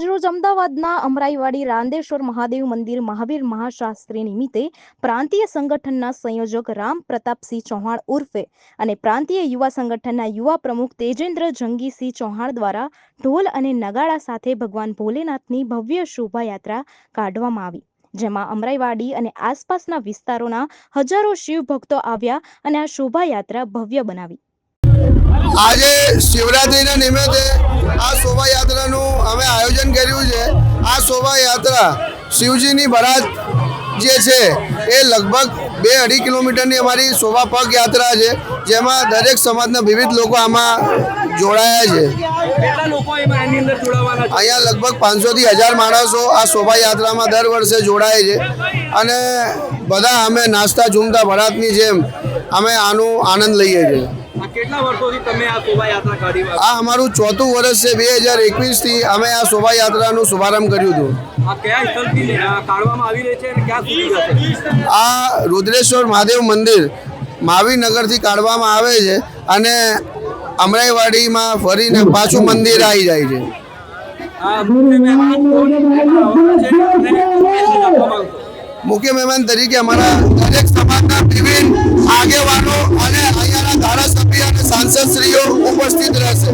આજરોજ અમદાવાદના અમરાઈવાડી રાંદેશ્વર મહાદેવ મંદિર મહાવીર મહાશાસ્ત્રી નિમિત્તે પ્રાંતીય સંગઠનના સંયોજક રામ પ્રતાપસિંહ ચૌહાણ ઉર્ફે અને પ્રાંતીય યુવા સંગઠનના યુવા પ્રમુખ તેજેન્દ્ર જંગીસિંહ ચૌહાણ દ્વારા ઢોલ અને નગાડા સાથે ભગવાન ભોલેનાથની ભવ્ય શોભાયાત્રા કાઢવામાં આવી, જેમાં અમરાઈવાડી અને આસપાસના વિસ્તારોના હજારો શિવ ભક્તો આવ્યા અને આ શોભાયાત્રા ભવ્ય બનાવી। આજે શિવરાત્રિના નિમિત્તે આ શોભાયાત્રાનું અમે આયોજન કર્યું છે। આ શોભાયાત્રા શિવજીની બરાત જે છે એ લગભગ 2-2.5 કિલોમીટરની અમારી શોભા પગ યાત્રા છે, જેમાં દરેક સમાજના વિવિધ લોકો આમાં જોડાયા છે। અહીંયા લગભગ 500 થી 1000 માણસો આ શોભાયાત્રામાં દર વર્ષે જોડાય છે અને બધા અમે નાસ્તા ઝૂમતા બરાતની જેમ અમે આનો આનંદ લઈએ છીએ। કેટલા વર્ષોથી તમે આ શોભાયાત્રા કાઢી? આ અમારું 4થું વર્ષ છે। 2021 થી અમે આ શોભાયાત્રાનું શુભારંભ કર્યું હતું। આ કયા સ્થળથી કાઢવામાં આવી રહી છે અને ક્યાં સુધી જશે? આ રુદ્રેશ્વર મહાદેવ મંદિર મહાવીરનગરથી કાઢવામાં આવે છે અને અમરાઈવાડીમાં ફરીને પાછું મંદિર આવી જાય છે। મુખ્ય મહેમાન તરીકે અમારા દરેક સમાજના વિભિન્ન આગેવાનો અને અહીંયાના ધારાસભ્ય અને સાંસદશ્રીઓ ઉપસ્થિત રહેશે।